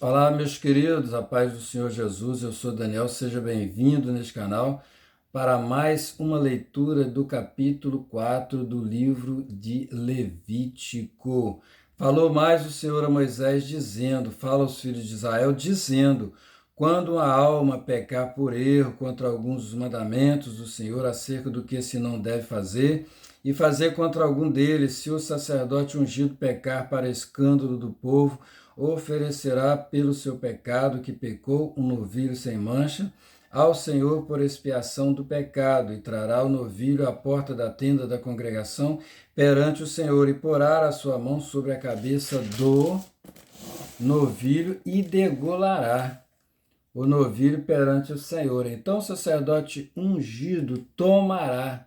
Olá, meus queridos, a paz do Senhor Jesus, eu sou Daniel, seja bem-vindo neste canal para mais uma leitura do capítulo 4 do livro de Levítico. Falou mais o Senhor a Moisés dizendo, fala aos filhos de Israel dizendo, quando uma alma pecar por erro contra alguns dos mandamentos do Senhor acerca do que se não deve fazer, e fazer contra algum deles, se o sacerdote ungido pecar para escândalo do povo, oferecerá pelo seu pecado que pecou um novilho sem mancha ao Senhor por expiação do pecado, e trará o novilho à porta da tenda da congregação perante o Senhor, e porá a sua mão sobre a cabeça do novilho e degolará o novilho perante o Senhor. Então o sacerdote ungido tomará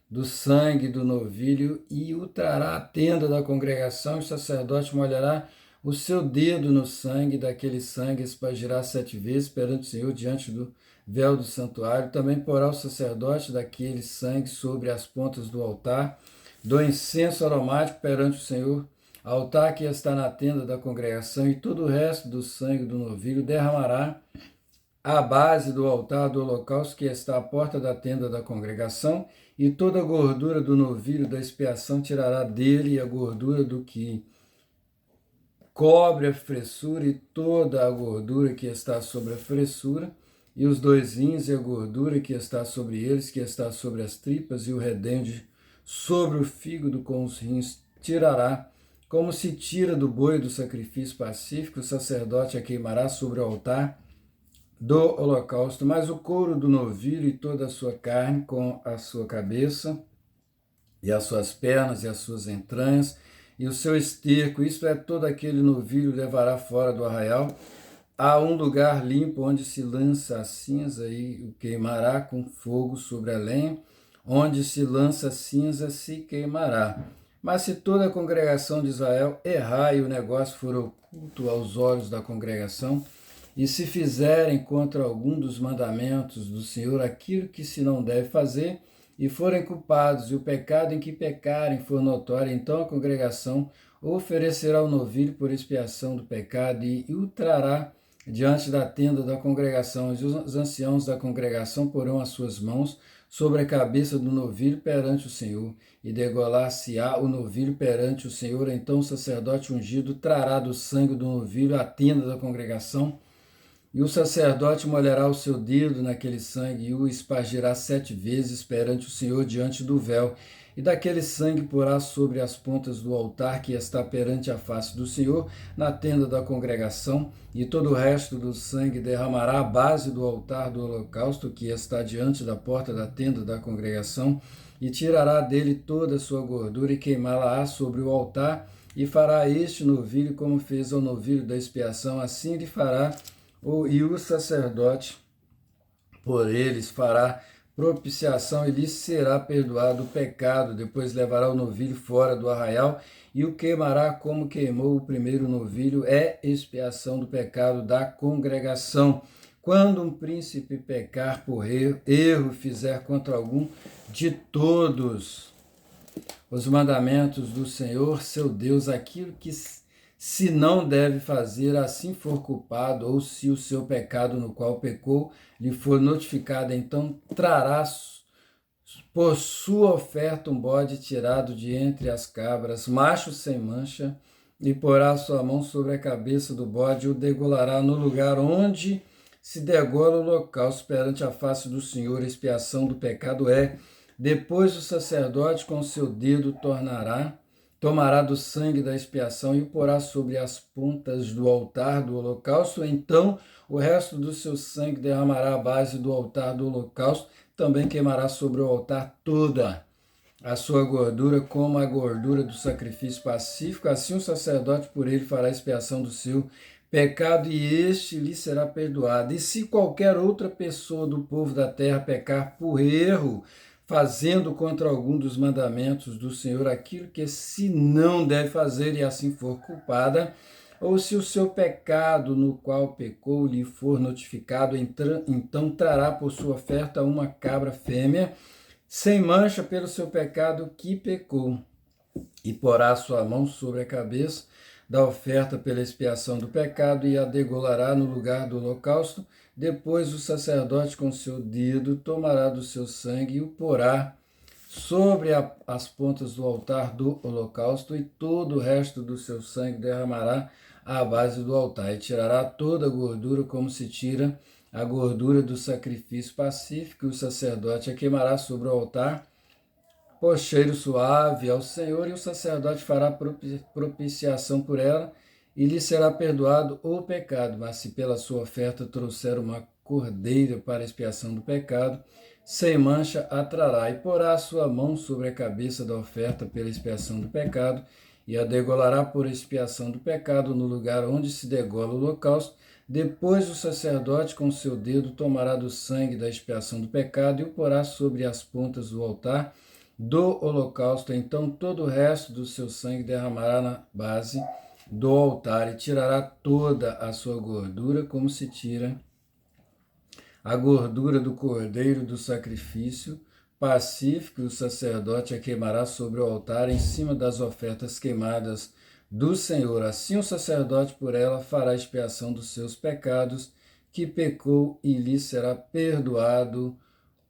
do sangue do novilho e o trará à tenda da congregação, e o sacerdote molhará o seu dedo no sangue, daquele sangue espargirá 7 vezes perante o Senhor diante do véu do santuário. Também porá o sacerdote daquele sangue sobre as pontas do altar, do incenso aromático perante o Senhor, altar que está na tenda da congregação, e todo o resto do sangue do novilho derramará à base do altar do holocausto que está à porta da tenda da congregação, e toda a gordura do novilho da expiação tirará dele, e a gordura do que cobre a fressura, e toda a gordura que está sobre a fressura, e os 2 rins, e a gordura que está sobre eles, que está sobre as tripas, e o redenho sobre o fígado com os rins tirará, como se tira do boi do sacrifício pacífico. O sacerdote a queimará sobre o altar do holocausto, mas o couro do novilho e toda a sua carne, com a sua cabeça, e as suas pernas, e as suas entranhas, e o seu esterco, isto é, todo aquele novilho levará fora do arraial a um lugar limpo, onde se lança a cinza, e o queimará com fogo sobre a lenha, onde se lança a cinza se queimará. Mas se toda a congregação de Israel errar, e o negócio for oculto aos olhos da congregação, e se fizerem contra algum dos mandamentos do Senhor aquilo que se não deve fazer, e forem culpados, e o pecado em que pecarem for notório, então a congregação oferecerá o novilho por expiação do pecado, e o trará diante da tenda da congregação. E os anciãos da congregação porão as suas mãos sobre a cabeça do novilho perante o Senhor, e degolar-se-á o novilho perante o Senhor. Então o sacerdote ungido trará do sangue do novilho à tenda da congregação, e o sacerdote molhará o seu dedo naquele sangue, e o espargirá 7 vezes perante o Senhor diante do véu. E daquele sangue porá sobre as pontas do altar que está perante a face do Senhor, na tenda da congregação, e todo o resto do sangue derramará à base do altar do holocausto que está diante da porta da tenda da congregação, e tirará dele toda a sua gordura, e queimá-la-á sobre o altar, e fará este novilho como fez ao novilho da expiação. Assim lhe fará, e o sacerdote por eles fará propiciação, e lhe será perdoado o pecado. Depois levará o novilho fora do arraial e o queimará como queimou o primeiro novilho. É expiação do pecado da congregação. Quando um príncipe pecar por erro fizer contra algum de todos os mandamentos do Senhor, seu Deus, aquilo que se não deve fazer, assim for culpado, ou se o seu pecado no qual pecou lhe for notificado, então trará por sua oferta um bode tirado de entre as cabras, macho sem mancha, e porá sua mão sobre a cabeça do bode, e o degolará no lugar onde se degola o holocausto perante a face do Senhor. A expiação do pecado é: depois o sacerdote com seu dedo tomará do sangue da expiação, e o porá sobre as pontas do altar do holocausto. Então o resto do seu sangue derramará à base do altar do holocausto. Também queimará sobre o altar toda a sua gordura, como a gordura do sacrifício pacífico. Assim o sacerdote por ele fará expiação do seu pecado, e este lhe será perdoado. E se qualquer outra pessoa do povo da terra pecar por erro, fazendo contra algum dos mandamentos do Senhor aquilo que se não deve fazer, e assim for culpada, ou se o seu pecado no qual pecou lhe for notificado, então trará por sua oferta uma cabra fêmea, sem mancha pelo seu pecado que pecou, e porá sua mão sobre a cabeça da oferta pela expiação do pecado e a degolará no lugar do holocausto. Depois o sacerdote com seu dedo tomará do seu sangue e o porá sobre as pontas do altar do holocausto, e todo o resto do seu sangue derramará à base do altar, e tirará toda a gordura, como se tira a gordura do sacrifício pacífico, e o sacerdote a queimará sobre o altar, por cheiro suave ao Senhor, e o sacerdote fará propiciação por ela, e lhe será perdoado o pecado. Mas se pela sua oferta trouxer uma cordeira para expiação do pecado, sem mancha a trará, e porá a sua mão sobre a cabeça da oferta pela expiação do pecado, e a degolará por expiação do pecado no lugar onde se degola o holocausto. Depois o sacerdote com seu dedo tomará do sangue da expiação do pecado e o porá sobre as pontas do altar do holocausto. Então todo o resto do seu sangue derramará na base do altar, e tirará toda a sua gordura, como se tira a gordura do cordeiro do sacrifício pacífico, e o sacerdote a queimará sobre o altar, em cima das ofertas queimadas do Senhor. Assim o sacerdote por ela fará expiação dos seus pecados, que pecou, e lhe será perdoado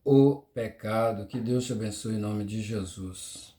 o pecado. Que Deus te abençoe em nome de Jesus.